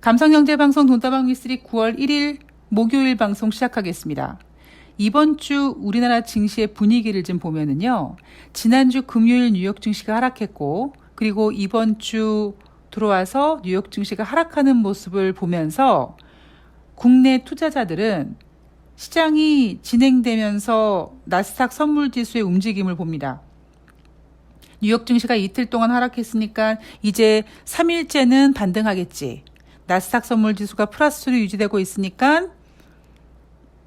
감성경제방송 돈다방 미스리 9월 1일 목요일 방송 시작하겠습니다. 이번 주 우리나라 증시의 분위기를 좀 보면은요. 지난주 금요일 뉴욕 증시가 하락했고, 그리고 이번 주 들어와서 뉴욕 증시가 하락하는 모습을 보면서 국내 투자자들은 시장이 진행되면서 나스닥 선물지수의 움직임을 봅니다. 뉴욕 증시가 이틀 동안 하락했으니까 이제 3일째는 반등하겠지. 나스닥 선물지수가 플러스로 유지되고 있으니까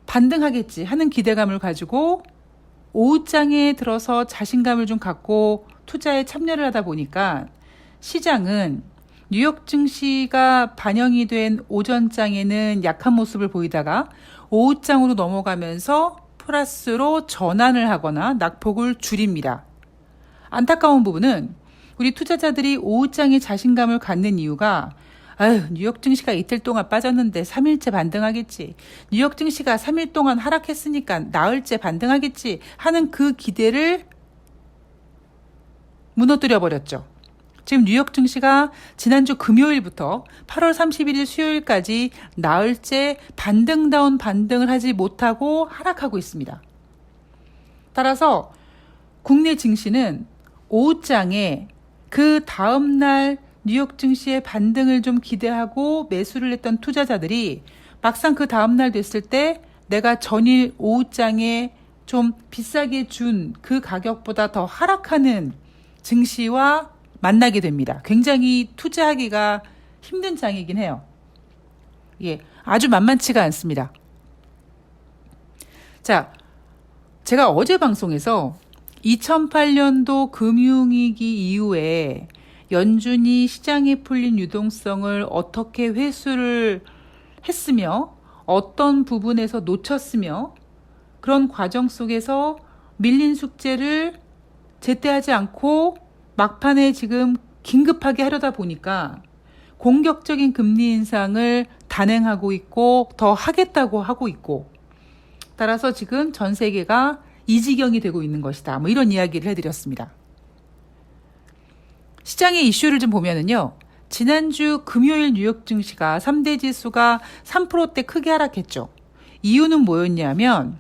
반등하겠지 하는 기대감을 가지고 오후장에 들어서 자신감을 좀 갖고 투자에 참여를 하다 보니까 시장은 뉴욕 증시가 반영이 된 오전장에는 약한 모습을 보이다가 오후장으로 넘어가면서 플러스로 전환을 하거나 낙폭을 줄입니다. 안타까운 부분은 우리 투자자들이 오후장에 자신감을 갖는 이유가 뉴욕 증시가 이틀 동안 빠졌는데 3일째 반등하겠지. 뉴욕 증시가 3일 동안 하락했으니까 나흘째 반등하겠지 하는 그 기대를 무너뜨려 버렸죠. 지금 뉴욕 증시가 지난주 금요일부터 8월 31일 수요일까지 나흘째 반등다운 반등을 하지 못하고 하락하고 있습니다. 따라서 국내 증시는 오후장에 그 다음날 뉴욕 증시의 반등을 좀 기대하고 매수를 했던 투자자들이 막상 그 다음날 됐을 때 내가 전일 오후장에 좀 비싸게 준 그 가격보다 더 하락하는 증시와 만나게 됩니다. 굉장히 투자하기가 힘든 장이긴 해요. 아주 만만치가 않습니다. 자, 제가 어제 방송에서 2008년도 금융위기 이후에 연준이 시장에 풀린 유동성을 어떻게 회수를 했으며 어떤 부분에서 놓쳤으며 그런 과정 속에서 밀린 숙제를 제때하지 않고 막판에 지금 긴급하게 하려다 보니까 공격적인 금리 인상을 단행하고 있고 더 하겠다고 하고 있고 따라서 지금 전 세계가 이 지경이 되고 있는 것이다. 이런 이야기를 해드렸습니다. 시장의 이슈를 좀 보면은요. 지난주 금요일 뉴욕 증시가 3대 지수가 3%대 크게 하락했죠. 이유는 뭐였냐면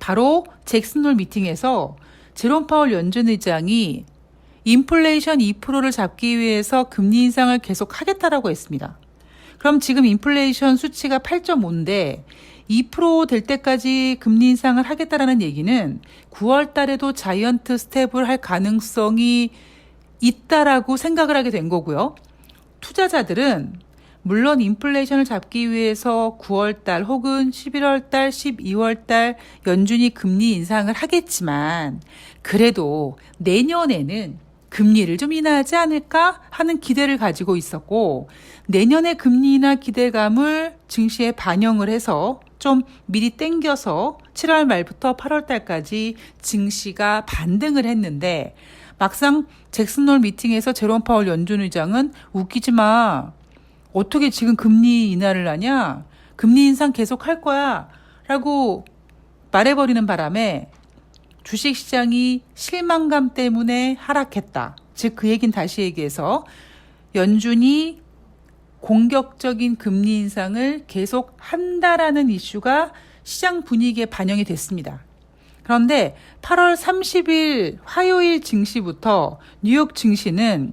바로 잭슨홀 미팅에서 제롬 파월 연준 의장이 인플레이션 2%를 잡기 위해서 금리 인상을 계속 하겠다라고 했습니다. 그럼 지금 인플레이션 수치가 8.5인데 2% 될 때까지 금리 인상을 하겠다라는 얘기는 9월 달에도 자이언트 스텝을 할 가능성이 있다라고 생각을 하게 된 거고요. 투자자들은 물론 인플레이션을 잡기 위해서 9월 달 혹은 11월 달, 12월 달 연준이 금리 인상을 하겠지만 그래도 내년에는 금리를 좀 인하하지 않을까 하는 기대를 가지고 있었고 내년의 금리 인하 기대감을 증시에 반영을 해서 좀 미리 땡겨서 7월 말부터 8월 달까지 증시가 반등을 했는데 막상 잭슨홀 미팅에서 제롬 파월 연준 의장은 웃기지 마. 어떻게 지금 금리 인하를 하냐? 금리 인상 계속 할 거야. 라고 말해버리는 바람에 주식시장이 실망감 때문에 하락했다. 즉 그 얘기는 다시 얘기해서 연준이 공격적인 금리 인상을 계속 한다라는 이슈가 시장 분위기에 반영이 됐습니다. 그런데 8월 30일 화요일 증시부터 뉴욕 증시는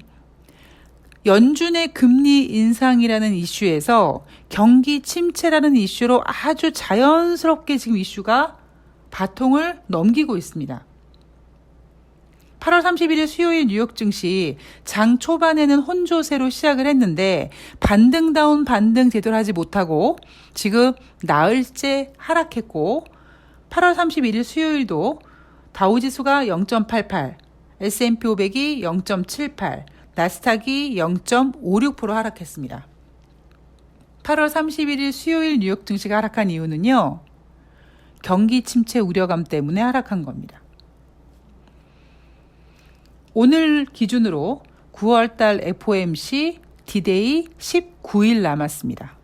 연준의 금리 인상이라는 이슈에서 경기 침체라는 이슈로 아주 자연스럽게 지금 이슈가 바통을 넘기고 있습니다. 8월 31일 수요일 뉴욕 증시 장 초반에는 혼조세로 시작을 했는데 반등다운 반등 제대로 하지 못하고 지금 나흘째 하락했고 8월 31일 수요일도 다우지수가 0.88, S&P 500이 0.78, 나스닥이 0.56% 하락했습니다. 8월 31일 수요일 뉴욕 증시가 하락한 이유는요. 경기 침체 우려감 때문에 하락한 겁니다. 오늘 기준으로 9월달 FOMC D-Day 19일 남았습니다.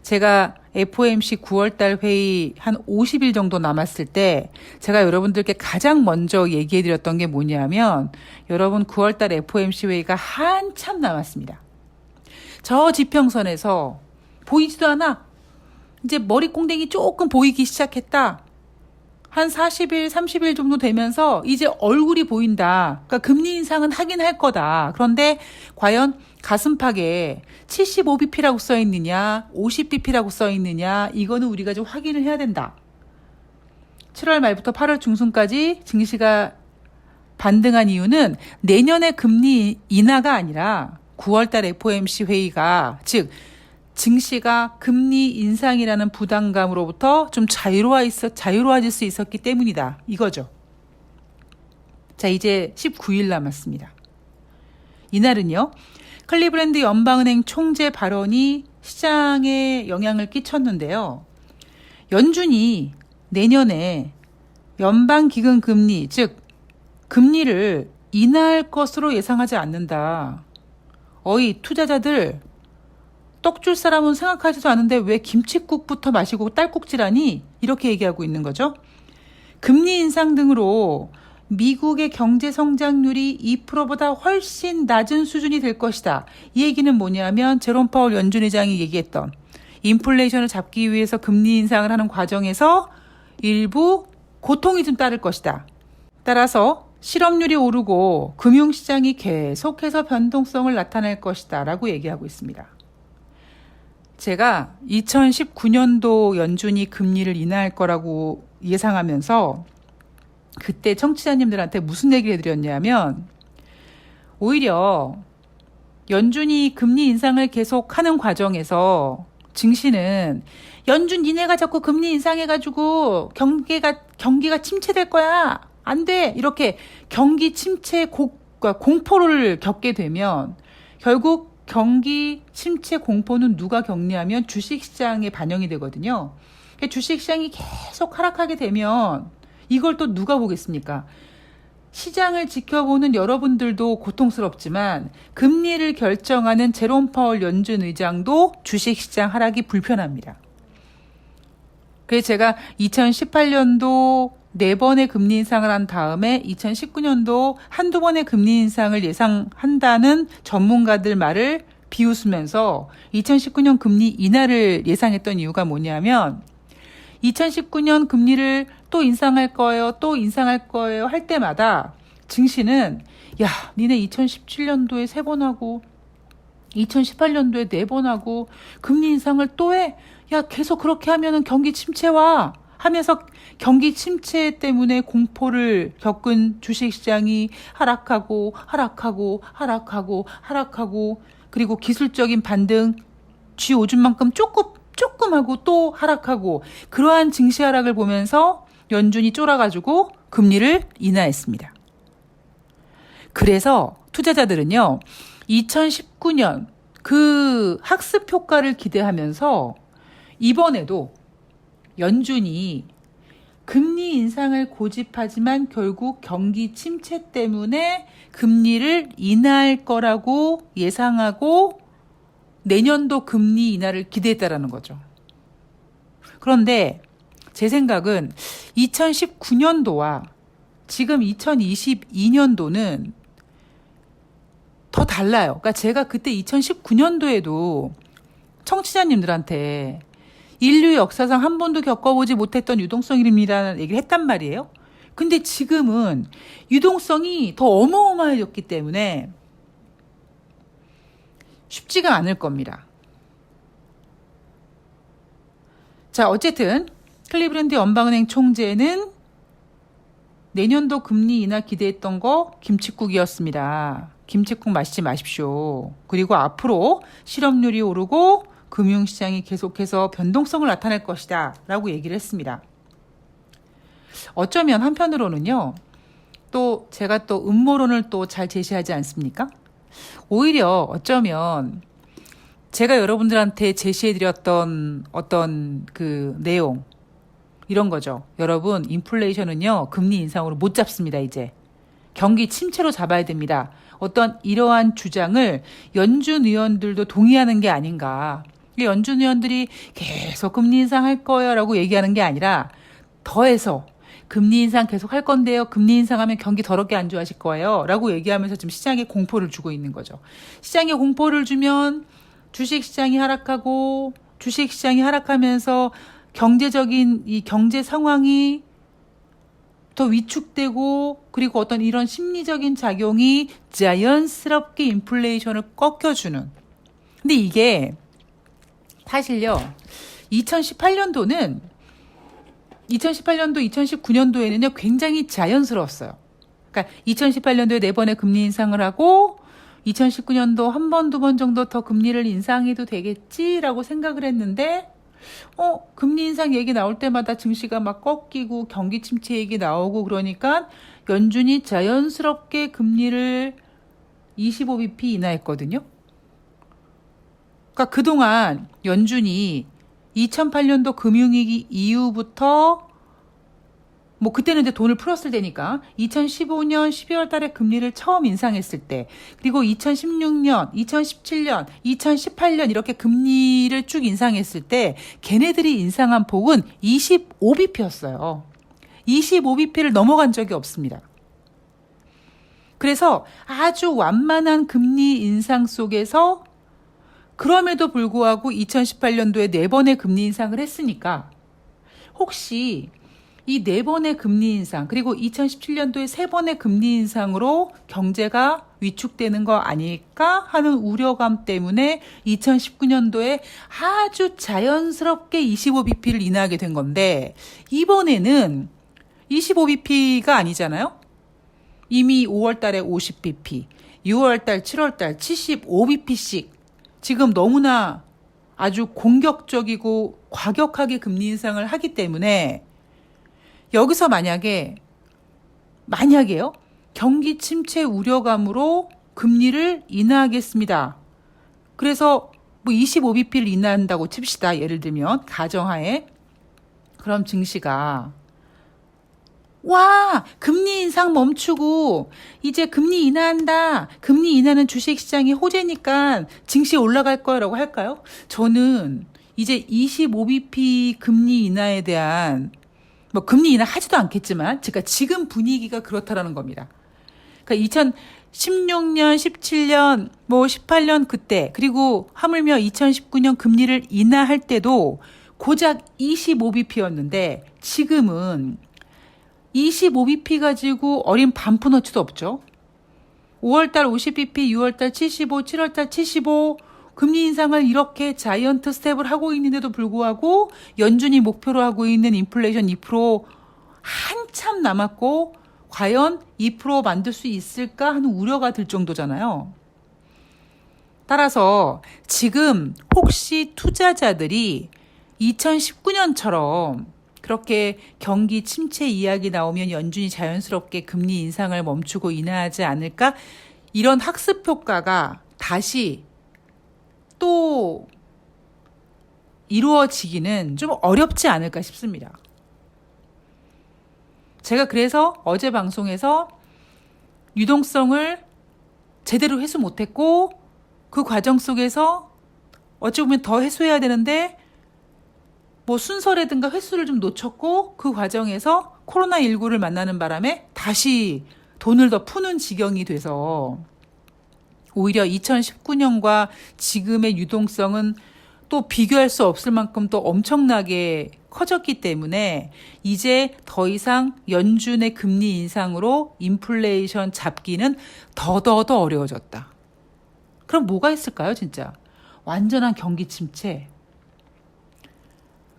제가 FOMC 9월달 회의 한 50일 정도 남았을 때 제가 여러분들께 가장 먼저 얘기해드렸던 게 뭐냐면 여러분 9월달 FOMC 회의가 한참 남았습니다. 저 지평선에서 보이지도 않아. 이제 머리 꽁댕이 조금 보이기 시작했다. 한 40일, 30일 정도 되면서 이제 얼굴이 보인다. 그러니까 금리 인상은 하긴 할 거다. 그런데 과연 가슴팍에 75bp라고 써 있느냐, 50bp라고 써 있느냐, 이거는 우리가 좀 확인을 해야 된다. 7월 말부터 8월 중순까지 증시가 반등한 이유는 내년의 금리 인하가 아니라 9월달 FOMC 회의가, 즉 증시가 금리 인상이라는 부담감으로부터 좀 자유로워질 수 있었기 때문이다. 이거죠. 자, 이제 19일 남았습니다. 이날은요, 클리브랜드 연방은행 총재 발언이 시장에 영향을 끼쳤는데요. 연준이 내년에 연방기금 금리, 즉 금리를 인하할 것으로 예상하지 않는다. 어이, 투자자들, 떡 줄 사람은 생각하지도 않은데 왜 김칫국부터 마시고 딸꾹질하니? 이렇게 얘기하고 있는 거죠. 금리 인상 등으로 미국의 경제 성장률이 2%보다 훨씬 낮은 수준이 될 것이다. 이 얘기는 뭐냐면 제롬 파월 연준 의장이 얘기했던 인플레이션을 잡기 위해서 금리 인상을 하는 과정에서 일부 고통이 좀 따를 것이다. 따라서 실업률이 오르고 금융시장이 계속해서 변동성을 나타낼 것이다 라고 얘기하고 있습니다. 제가 2019년도 연준이 금리를 인하할 거라고 예상하면서 그때 청취자님들한테 무슨 얘기를 해드렸냐면, 오히려 연준이 금리 인상을 계속하는 과정에서 증시는 연준 니네가 자꾸 금리 인상해가지고 경기가 침체될 거야. 안 돼. 이렇게 경기 침체 공포를 겪게 되면 결국 경기 침체 공포는 누가 겪냐면 주식시장에 반영이 되거든요. 주식시장이 계속 하락하게 되면 이걸 또 누가 보겠습니까? 시장을 지켜보는 여러분들도 고통스럽지만 금리를 결정하는 제롬 파월 연준 의장도 주식시장 하락이 불편합니다. 그래서 제가 2018년도 4번의 금리 인상을 한 다음에 2019년도 한두 번의 금리 인상을 예상한다는 전문가들 말을 비웃으면서 2019년 금리 인하를 예상했던 이유가 뭐냐면 2019년 금리를 또 인상할 거예요 할 때마다 증시는 야, 니네 2017년도에 3번 하고 2018년도에 4번 하고 금리 인상을 또 해? 야, 계속 그렇게 하면은 경기 침체 와. 하면서 경기 침체 때문에 공포를 겪은 주식시장이 하락하고 그리고 기술적인 반등 G50만큼 조금 하고 또 하락하고 그러한 증시 하락을 보면서 연준이 쫄아가지고 금리를 인하했습니다. 그래서 투자자들은요, 2019년 그 학습 효과를 기대하면서 이번에도 연준이 금리 인상을 고집하지만 결국 경기 침체 때문에 금리를 인하할 거라고 예상하고 내년도 금리 인하를 기대했다라는 거죠. 그런데 제 생각은 2019년도와 지금 2022년도는 더 달라요. 그러니까 제가 그때 2019년도에도 청취자님들한테 인류 역사상 한 번도 겪어보지 못했던 유동성이라는 얘기를 했단 말이에요. 근데 지금은 유동성이 더 어마어마해졌기 때문에 쉽지가 않을 겁니다. 자, 어쨌든 클리브랜드 연방은행 총재는 내년도 금리 인하 기대했던 거 김칫국이었습니다. 김칫국 마시지 마십시오. 그리고 앞으로 실업률이 오르고 금융시장이 계속해서 변동성을 나타낼 것이다 라고 얘기를 했습니다. 어쩌면 한편으로는요, 또 제가 또 음모론을 또 잘 제시하지 않습니까? 오히려 어쩌면 제가 여러분들한테 제시해드렸던 어떤 그 내용, 이런 거죠. 여러분, 인플레이션은요, 금리 인상으로 못 잡습니다, 이제. 경기 침체로 잡아야 됩니다. 어떤 이러한 주장을 연준 의원들도 동의하는 게 아닌가. 연준 의원들이 계속 금리 인상할 거예요 라고 얘기하는 게 아니라 더해서 금리 인상 계속 할 건데요. 금리 인상하면 경기 더럽게 안 좋아하실 거예요 라고 얘기하면서 지금 시장에 공포를 주고 있는 거죠. 시장에 공포를 주면 주식시장이 하락하고 주식시장이 하락하면서 경제적인 이 경제 상황이 더 위축되고 그리고 어떤 이런 심리적인 작용이 자연스럽게 인플레이션을 꺾여주는. 근데 이게 사실요. 2018년도, 2019년도에는요, 굉장히 자연스러웠어요. 그러니까 2018년도에 4번의 금리 인상을 하고 2019년도 한 번, 두 번 정도 더 금리를 인상해도 되겠지라고 생각을 했는데 금리 인상 얘기 나올 때마다 증시가 막 꺾이고 경기 침체 얘기 나오고 그러니까 연준이 자연스럽게 금리를 25bp 인하했거든요. 그러니까 그동안 연준이 2008년도 금융위기 이후부터 뭐 그때는 이제 돈을 풀었을 때니까 2015년 12월 달에 금리를 처음 인상했을 때 그리고 2016년, 2017년, 2018년 이렇게 금리를 쭉 인상했을 때 걔네들이 인상한 폭은 25bp였어요. 25bp를 넘어간 적이 없습니다. 그래서 아주 완만한 금리 인상 속에서 그럼에도 불구하고 2018년도에 4번의 금리 인상을 했으니까 혹시 이 4번의 금리 인상 그리고 2017년도에 3번의 금리 인상으로 경제가 위축되는 거 아닐까 하는 우려감 때문에 2019년도에 아주 자연스럽게 25bp를 인하하게 된 건데 이번에는 25bp가 아니잖아요. 이미 5월 달에 50bp, 6월 달, 7월 달 75bp씩 지금 너무나 아주 공격적이고 과격하게 금리 인상을 하기 때문에 여기서 만약에요. 경기 침체 우려감으로 금리를 인하하겠습니다. 그래서 뭐 25bp를 인하한다고 칩시다. 예를 들면 가정하에. 그럼 증시가 와, 금리 인상 멈추고 이제 금리 인하한다. 금리 인하는 주식시장이 호재니까 증시 올라갈 거라고 할까요? 저는 이제 25bp 금리 인하에 대한 뭐 금리 인하 하지도 않겠지만 제가 지금 분위기가 그렇다라는 겁니다. 그러니까 2016년, 17년, 뭐 18년 그때 그리고 하물며 2019년 금리를 인하할 때도 고작 25bp였는데 지금은 25bp 가지고 어린 반푼어치도 없죠. 5월달 50bp, 6월달 75, 7월달 75 금리 인상을 이렇게 자이언트 스텝을 하고 있는데도 불구하고 연준이 목표로 하고 있는 인플레이션 2% 한참 남았고 과연 2% 만들 수 있을까 하는 우려가 들 정도잖아요. 따라서 지금 혹시 투자자들이 2019년처럼 그렇게 경기 침체 이야기 나오면 연준이 자연스럽게 금리 인상을 멈추고 인하하지 않을까? 이런 학습 효과가 다시 또 이루어지기는 좀 어렵지 않을까 싶습니다. 제가 그래서 어제 방송에서 유동성을 제대로 회수 못했고 그 과정 속에서 어찌 보면 더 회수해야 되는데 뭐 순서라든가 횟수를 좀 놓쳤고 그 과정에서 코로나19를 만나는 바람에 다시 돈을 더 푸는 지경이 돼서 오히려 2019년과 지금의 유동성은 또 비교할 수 없을 만큼 또 엄청나게 커졌기 때문에 이제 더 이상 연준의 금리 인상으로 인플레이션 잡기는 더더더 어려워졌다. 그럼 뭐가 있을까요, 진짜? 완전한 경기 침체.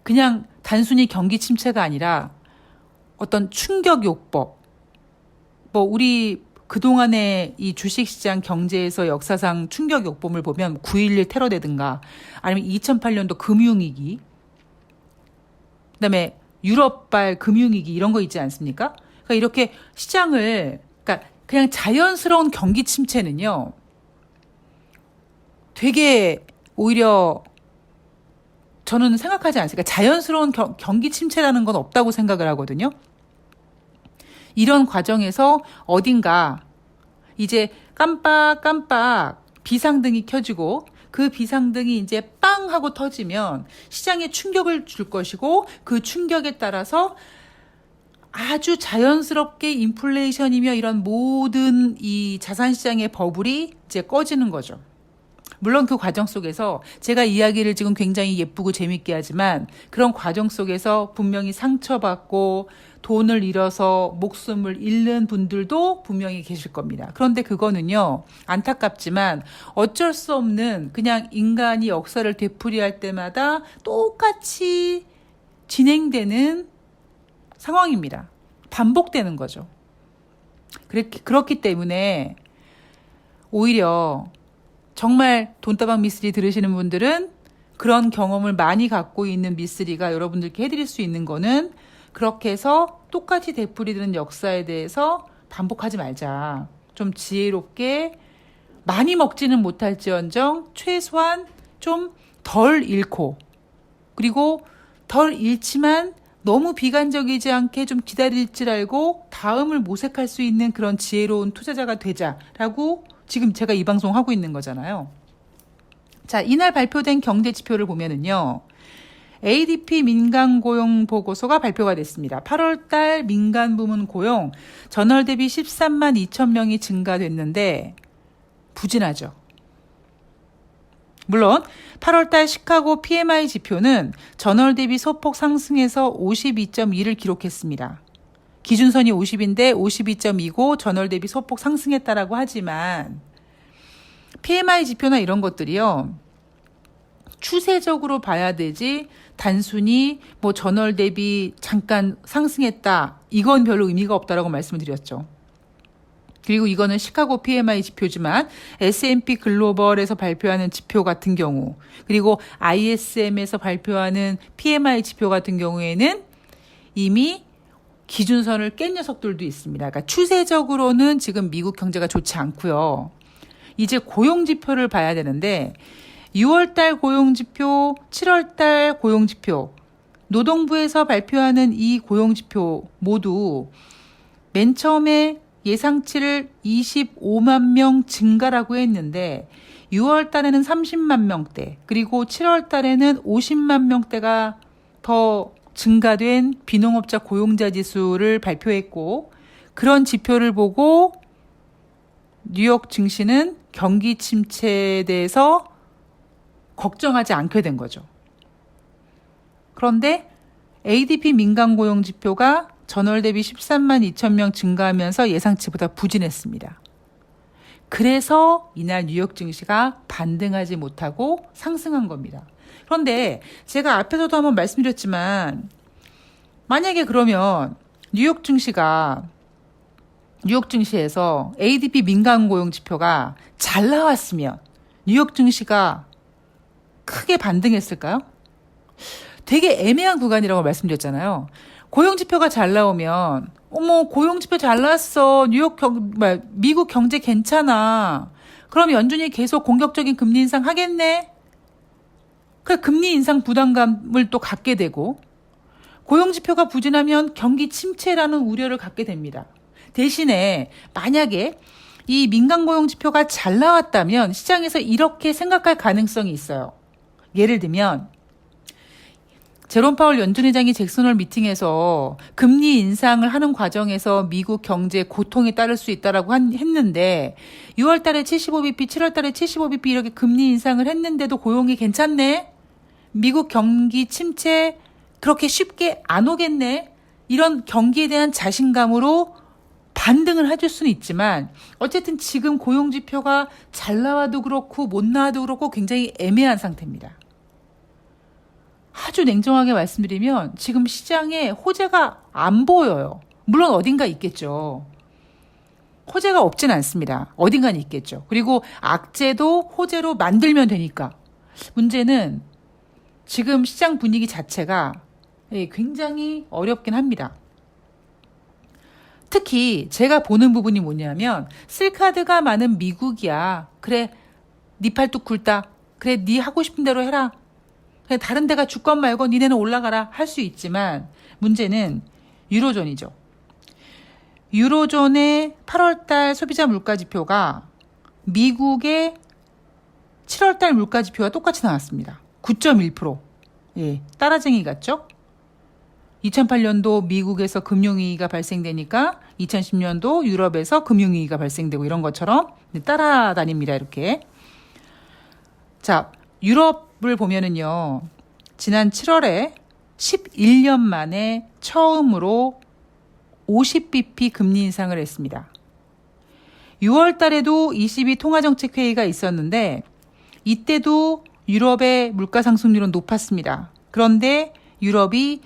그냥 단순히 경기 침체가 아니라 어떤 충격 요법. 뭐 우리 그동안의 이 주식시장 경제에서 역사상 충격 요법을 보면 9.11 테러라든가 아니면 2008년도 금융위기, 그다음에 유럽발 금융위기 이런 거 있지 않습니까? 그러니까 이렇게 시장을 그러니까 그냥 자연스러운 경기 침체는요. 되게 오히려 저는 생각하지 않습니다. 자연스러운 경기 침체라는 건 없다고 생각을 하거든요. 이런 과정에서 어딘가 이제 깜빡깜빡 비상등이 켜지고 그 비상등이 이제 빵 하고 터지면 시장에 충격을 줄 것이고 그 충격에 따라서 아주 자연스럽게 인플레이션이며 이런 모든 이 자산시장의 버블이 이제 꺼지는 거죠. 물론 그 과정 속에서 제가 이야기를 지금 굉장히 예쁘고 재밌게 하지만 그런 과정 속에서 분명히 상처받고 돈을 잃어서 목숨을 잃는 분들도 분명히 계실 겁니다. 그런데 그거는요, 안타깝지만 어쩔 수 없는 그냥 인간이 역사를 되풀이할 때마다 똑같이 진행되는 상황입니다. 반복되는 거죠. 그렇기 때문에 오히려 정말 돈다방 미스리 들으시는 분들은 그런 경험을 많이 갖고 있는 미스리가 여러분들께 해드릴 수 있는 거는 그렇게 해서 똑같이 되풀이되는 역사에 대해서 반복하지 말자. 좀 지혜롭게 많이 먹지는 못할지언정 최소한 좀 덜 잃고 그리고 덜 잃지만 너무 비관적이지 않게 좀 기다릴 줄 알고 다음을 모색할 수 있는 그런 지혜로운 투자자가 되자라고 지금 제가 이 방송 하고 있는 거잖아요. 자, 이날 발표된 경제 지표를 보면은요. ADP 민간 고용 보고서가 발표가 됐습니다. 8월 달 민간 부문 고용 전월 대비 13만 2천 명이 증가됐는데 부진하죠. 물론 8월 달 시카고 PMI 지표는 전월 대비 소폭 상승해서 52.2를 기록했습니다. 기준선이 50인데 52.2고 전월 대비 소폭 상승했다라고 하지만 PMI 지표나 이런 것들이요. 추세적으로 봐야 되지 단순히 뭐 전월 대비 잠깐 상승했다. 이건 별로 의미가 없다라고 말씀을 드렸죠. 그리고 이거는 시카고 PMI 지표지만 S&P 글로벌에서 발표하는 지표 같은 경우 그리고 ISM에서 발표하는 PMI 지표 같은 경우에는 이미 기준선을 깬 녀석들도 있습니다. 그러니까 추세적으로는 지금 미국 경제가 좋지 않고요. 이제 고용지표를 봐야 되는데 6월달 고용지표, 7월달 고용지표, 노동부에서 발표하는 이 고용지표 모두 맨 처음에 예상치를 25만 명 증가라고 했는데 6월 달에는 30만 명대 그리고 7월 달에는 50만 명대가 더 증가된 비농업자 고용자 지수를 발표했고 그런 지표를 보고 뉴욕 증시는 경기 침체에 대해서 걱정하지 않게 된 거죠. 그런데 ADP 민간 고용 지표가 전월 대비 13만 2천 명 증가하면서 예상치보다 부진했습니다. 그래서 이날 뉴욕 증시가 반등하지 못하고 상승한 겁니다. 그런데 제가 앞에서도 한번 말씀드렸지만 만약에 그러면 뉴욕 증시에서 ADP 민간 고용 지표가 잘 나왔으면 뉴욕 증시가 크게 반등했을까요? 되게 애매한 구간이라고 말씀드렸잖아요. 고용지표가 잘 나오면 어머 고용지표 잘 나왔어. 미국 경제 괜찮아. 그럼 연준이 계속 공격적인 금리 인상 하겠네. 그 금리 인상 부담감을 또 갖게 되고 고용지표가 부진하면 경기 침체라는 우려를 갖게 됩니다. 대신에 만약에 이 민간 고용지표가 잘 나왔다면 시장에서 이렇게 생각할 가능성이 있어요. 예를 들면 제롬 파월 연준 의장이 잭슨홀 미팅에서 금리 인상을 하는 과정에서 미국 경제에 고통이 따를 수 있다라고 했는데 6월 달에 75bp, 7월 달에 75bp 이렇게 금리 인상을 했는데도 고용이 괜찮네? 미국 경기 침체 그렇게 쉽게 안 오겠네? 이런 경기에 대한 자신감으로 반등을 해줄 수는 있지만 어쨌든 지금 고용지표가 잘 나와도 그렇고 못 나와도 그렇고 굉장히 애매한 상태입니다. 아주 냉정하게 말씀드리면 지금 시장에 호재가 안 보여요. 물론 어딘가 있겠죠. 호재가 없진 않습니다. 어딘가는 있겠죠. 그리고 악재도 호재로 만들면 되니까. 문제는 지금 시장 분위기 자체가 굉장히 어렵긴 합니다. 특히 제가 보는 부분이 뭐냐면 쓸카드가 많은 미국이야. 그래, 네 팔뚝 굵다. 그래, 네 하고 싶은 대로 해라. 그래, 다른 데가 주권 말고 니네는 올라가라 할 수 있지만 문제는 유로존이죠. 유로존의 8월달 소비자 물가지표가 미국의 7월달 물가지표와 똑같이 나왔습니다. 9.1%. 예, 따라쟁이 같죠? 2008년도 미국에서 금융위기가 발생되니까 2010년도 유럽에서 금융위기가 발생되고 이런 것처럼 따라다닙니다. 이렇게. 자, 유럽을 보면은요. 지난 7월에 11년 만에 처음으로 50bp 금리 인상을 했습니다. 6월 달에도 ECB 통화정책회의가 있었는데 이때도 유럽의 물가 상승률은 높았습니다. 그런데 유럽이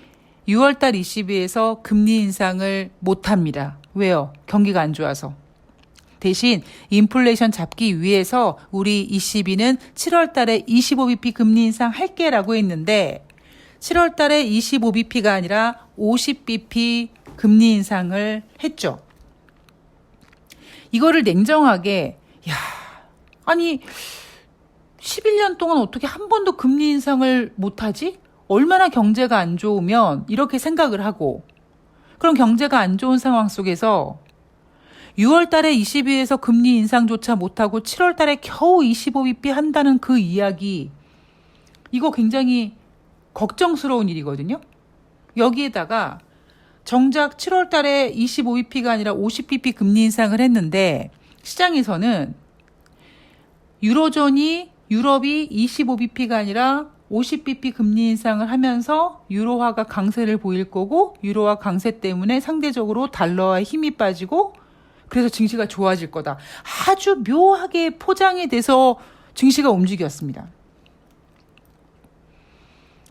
6월 달 ECB에서 금리 인상을 못합니다. 왜요? 경기가 안 좋아서. 대신 인플레이션 잡기 위해서 우리 ECB는 7월 달에 25bp 금리 인상 할게라고 했는데 7월 달에 25bp가 아니라 50bp 금리 인상을 했죠. 이거를 냉정하게 아니 11년 동안 어떻게 한 번도 금리 인상을 못하지? 얼마나 경제가 안 좋으면 이렇게 생각을 하고 그럼 경제가 안 좋은 상황 속에서 6월 달에 22에서 금리 인상조차 못하고 7월 달에 겨우 25bp 한다는 그 이야기 이거 굉장히 걱정스러운 일이거든요. 여기에다가 정작 7월 달에 25bp가 아니라 50bp 금리 인상을 했는데 시장에서는 유럽이 25bp가 아니라 50bp 금리 인상을 하면서 유로화가 강세를 보일 거고 유로화 강세 때문에 상대적으로 달러의 힘이 빠지고 그래서 증시가 좋아질 거다. 아주 묘하게 포장이 돼서 증시가 움직였습니다.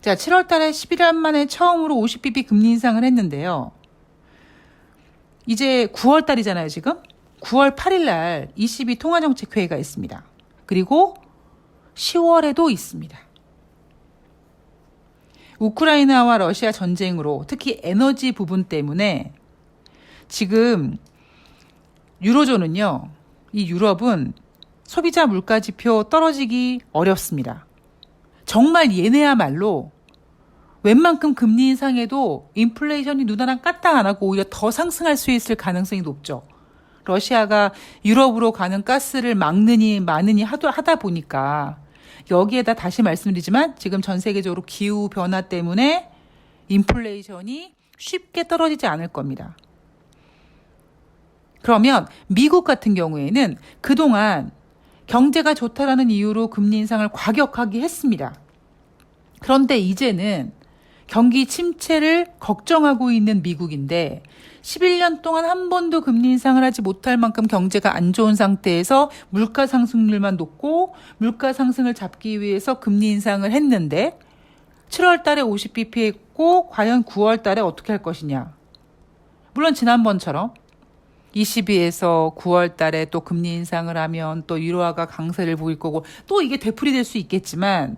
자, 7월 달에 11년 만에 처음으로 50bp 금리 인상을 했는데요. 이제 9월 달이잖아요, 지금. 9월 8일 날 ECB 통화정책회의가 있습니다. 그리고 10월에도 있습니다. 우크라이나와 러시아 전쟁으로 특히 에너지 부분 때문에 지금 유로존은요, 이 유럽은 소비자 물가지표 떨어지기 어렵습니다. 정말 얘네야말로 웬만큼 금리 인상해도 인플레이션이 눈하나 까딱 안 하고 오히려 더 상승할 수 있을 가능성이 높죠. 러시아가 유럽으로 가는 가스를 막느니 마느니 하다 보니까 여기에다 다시 말씀드리지만 지금 전 세계적으로 기후 변화 때문에 인플레이션이 쉽게 떨어지지 않을 겁니다. 그러면 미국 같은 경우에는 그동안 경제가 좋다라는 이유로 금리 인상을 과격하게 했습니다. 그런데 이제는 경기 침체를 걱정하고 있는 미국인데 11년 동안 한 번도 금리 인상을 하지 못할 만큼 경제가 안 좋은 상태에서 물가 상승률만 높고 물가 상승을 잡기 위해서 금리 인상을 했는데 7월 달에 50bp 했고 과연 9월 달에 어떻게 할 것이냐. 물론 지난번처럼 22에서 9월 달에 또 금리 인상을 하면 또 유로화가 강세를 보일 거고 또 이게 되풀이될 수 있겠지만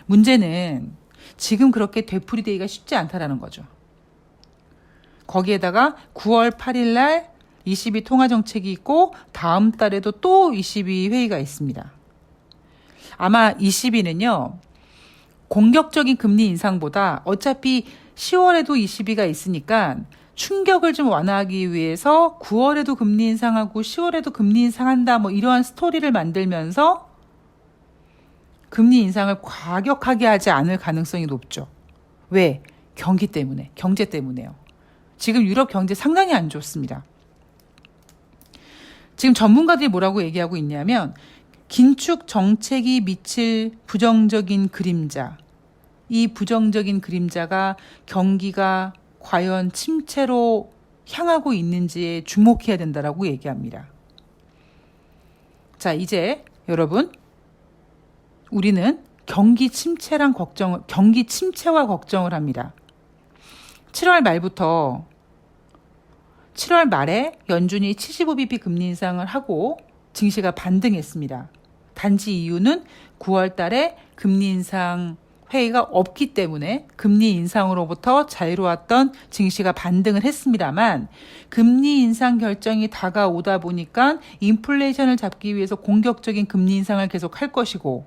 문제는 지금 그렇게 되풀이되기가 쉽지 않다라는 거죠. 거기에다가 9월 8일 날 ECB 통화정책이 있고 다음 달에도 또 ECB 회의가 있습니다. 아마 ECB는요. 공격적인 금리 인상보다 어차피 10월에도 ECB가 있으니까 충격을 좀 완화하기 위해서 9월에도 금리 인상하고 10월에도 금리 인상한다 뭐 이러한 스토리를 만들면서 금리 인상을 과격하게 하지 않을 가능성이 높죠. 왜? 경기 때문에, 경제 때문에요. 지금 유럽 경제 상당히 안 좋습니다. 지금 전문가들이 뭐라고 얘기하고 있냐면 긴축 정책이 미칠 부정적인 그림자, 이 부정적인 그림자가 경기가 과연 침체로 향하고 있는지에 주목해야 된다라고 얘기합니다. 자, 이제 여러분 우리는 경기 침체와 걱정을 합니다. 7월 말에 연준이 75bp 금리 인상을 하고 증시가 반등했습니다. 단지 이유는 9월 달에 금리 인상 회의가 없기 때문에 금리 인상으로부터 자유로웠던 증시가 반등을 했습니다만 금리 인상 결정이 다가오다 보니까 인플레이션을 잡기 위해서 공격적인 금리 인상을 계속 할 것이고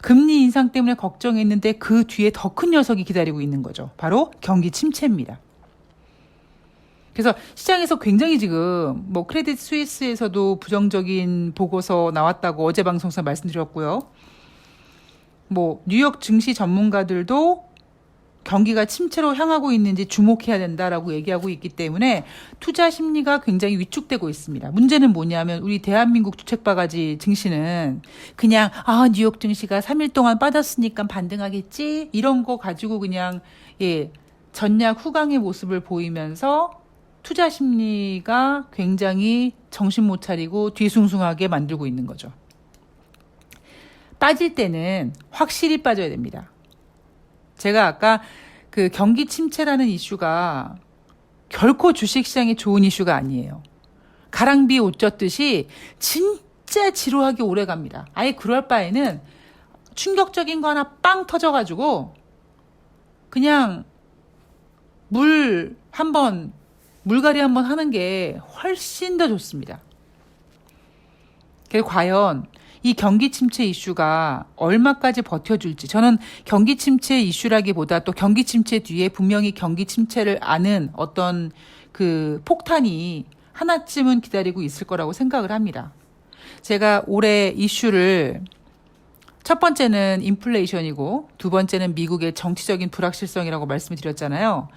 금리 인상 때문에 걱정했는데 그 뒤에 더 큰 녀석이 기다리고 있는 거죠. 바로 경기 침체입니다. 그래서 시장에서 굉장히 지금 뭐 크레딧 스위스에서도 부정적인 보고서 나왔다고 어제 방송에서 말씀드렸고요. 뭐 뉴욕 증시 전문가들도 경기가 침체로 향하고 있는지 주목해야 된다라고 얘기하고 있기 때문에 투자 심리가 굉장히 위축되고 있습니다. 문제는 뭐냐면 우리 대한민국 주책바가지 증시는 그냥 뉴욕 증시가 3일 동안 빠졌으니까 반등하겠지 이런 거 가지고 그냥 전략 후강의 모습을 보이면서 투자 심리가 굉장히 정신 못 차리고 뒤숭숭하게 만들고 있는 거죠. 빠질 때는 확실히 빠져야 됩니다. 제가 아까 그 경기 침체라는 이슈가 결코 주식시장에 좋은 이슈가 아니에요. 가랑비에 옷 젖듯이 진짜 지루하게 오래 갑니다. 아예 그럴 바에는 충격적인 거 하나 빵 터져가지고 그냥 물갈이 한번 하는 게 훨씬 더 좋습니다. 그래서 과연 이 경기 침체 이슈가 얼마까지 버텨줄지 저는 경기 침체 이슈라기보다 또 경기 침체 뒤에 분명히 경기 침체를 아는 어떤 그 폭탄이 하나쯤은 기다리고 있을 거라고 생각을 합니다. 제가 올해 이슈를 첫 번째는 인플레이션이고 두 번째는 미국의 정치적인 불확실성이라고 말씀을 드렸잖아요.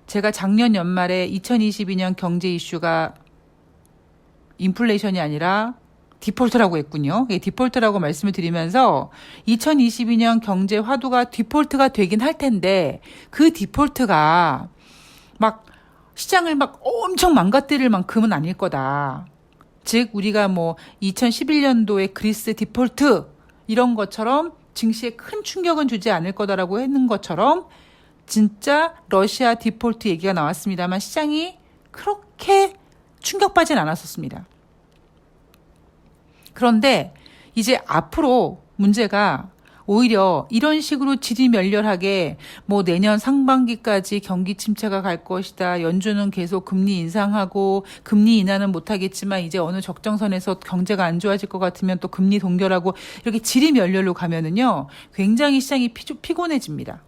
제가 작년 연말에 2022년 경제 이슈가 인플레이션이 아니라 디폴트라고 했군요. 디폴트라고 말씀을 드리면서 2022년 경제 화두가 디폴트가 되긴 할 텐데 그 디폴트가 막 시장을 막 엄청 망가뜨릴 만큼은 아닐 거다. 즉 우리가 뭐 2011년도에 그리스 디폴트 이런 것처럼 증시에 큰 충격은 주지 않을 거다라고 했는 것처럼 진짜 러시아 디폴트 얘기가 나왔습니다만 시장이 그렇게 충격받진 않았었습니다. 그런데 이제 앞으로 문제가 오히려 이런 식으로 지리멸렬하게 뭐 내년 상반기까지 경기 침체가 갈 것이다. 연준은 계속 금리 인상하고 금리 인하는 못하겠지만 이제 어느 적정선에서 경제가 안 좋아질 것 같으면 또 금리 동결하고 이렇게 지리멸렬로 가면은요. 굉장히 시장이 피곤해집니다.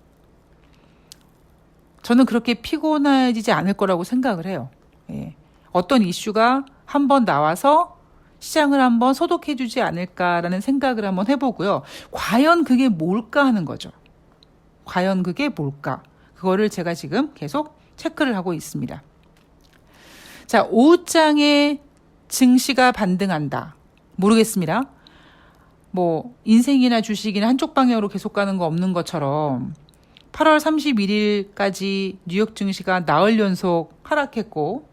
저는 그렇게 피곤해지지 않을 거라고 생각을 해요. 어떤 이슈가 한번 나와서 시장을 한번 소독해주지 않을까라는 생각을 한번 해보고요. 과연 그게 뭘까 하는 거죠. 과연 그게 뭘까? 그거를 제가 지금 계속 체크를 하고 있습니다. 자, 오후장에 증시가 반등한다. 모르겠습니다. 뭐 인생이나 주식이나 한쪽 방향으로 계속 가는 거 없는 것처럼 8월 31일까지 뉴욕 증시가 나흘 연속 하락했고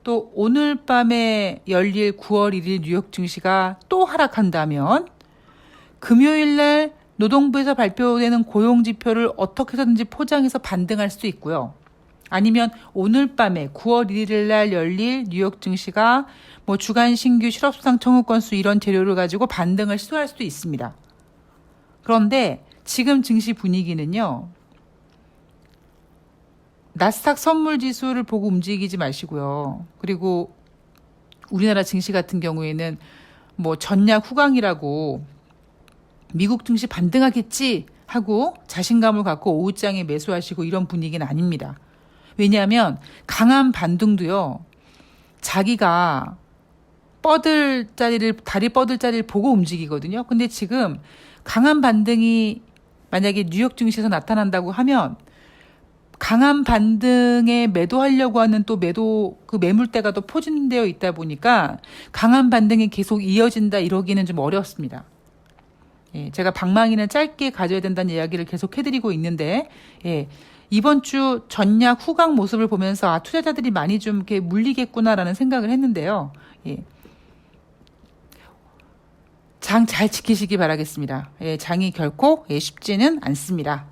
또 오늘 밤에 열릴 9월 1일 뉴욕 증시가 또 하락한다면 금요일 날 노동부에서 발표되는 고용지표를 어떻게 해서든지 포장해서 반등할 수도 있고요. 아니면 오늘 밤에 9월 1일 날 열릴 뉴욕 증시가 뭐 주간 신규 실업수당 청구 건수 이런 재료를 가지고 반등을 시도할 수도 있습니다. 그런데 지금 증시 분위기는요. 나스닥 선물 지수를 보고 움직이지 마시고요. 그리고 우리나라 증시 같은 경우에는 뭐 전략 후강이라고 미국 증시 반등하겠지 하고 자신감을 갖고 오후장에 매수하시고 이런 분위기는 아닙니다. 왜냐하면 강한 반등도요. 자기가 다리 뻗을 자리를 보고 움직이거든요. 근데 지금 강한 반등이 만약에 뉴욕 증시에서 나타난다고 하면 강한 반등에 매도하려고 하는 또 그 매물대가 또 포진되어 있다 보니까 강한 반등이 계속 이어진다 이러기는 좀 어렵습니다. 제가 방망이는 짧게 가져야 된다는 이야기를 계속 해드리고 있는데, 이번 주 전략 후강 모습을 보면서 투자자들이 많이 좀 이렇게 물리겠구나라는 생각을 했는데요. 장 잘 지키시기 바라겠습니다. 장이 결코 쉽지는 않습니다.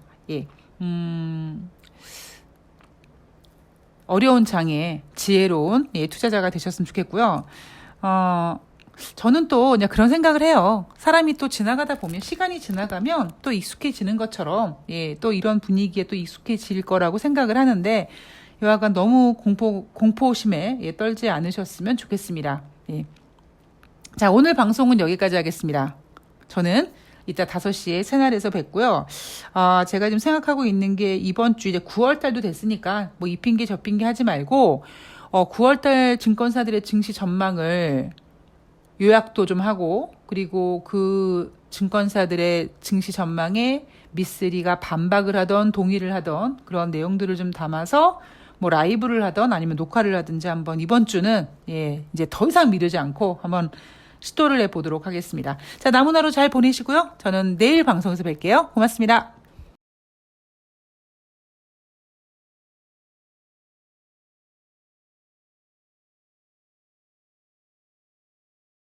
어려운 장에 지혜로운 투자자가 되셨으면 좋겠고요. 저는 또 그냥 그런 생각을 해요. 사람이 또 지나가다 보면 시간이 지나가면 또 익숙해지는 것처럼 또 이런 분위기에 또 익숙해질 거라고 생각을 하는데 여하간 너무 공포심에 떨지 않으셨으면 좋겠습니다. 자, 오늘 방송은 여기까지 하겠습니다. 저는 이따 5시에 새날에서 뵙고요. 제가 지금 생각하고 있는 게 이번 주 이제 9월달도 됐으니까 뭐 이 핑계 저 핑계 하지 말고 9월달 증권사들의 증시 전망을 요약도 좀 하고 그리고 그 증권사들의 증시 전망에 미쓰리가 반박을 하던 동의를 하던 그런 내용들을 좀 담아서 뭐 라이브를 하던 아니면 녹화를 하든지 한번 이번 주는 이제 더 이상 미루지 않고 한번 시도를 해보도록 하겠습니다. 자, 남은 하루 잘 보내시고요. 저는 내일 방송에서 뵐게요. 고맙습니다.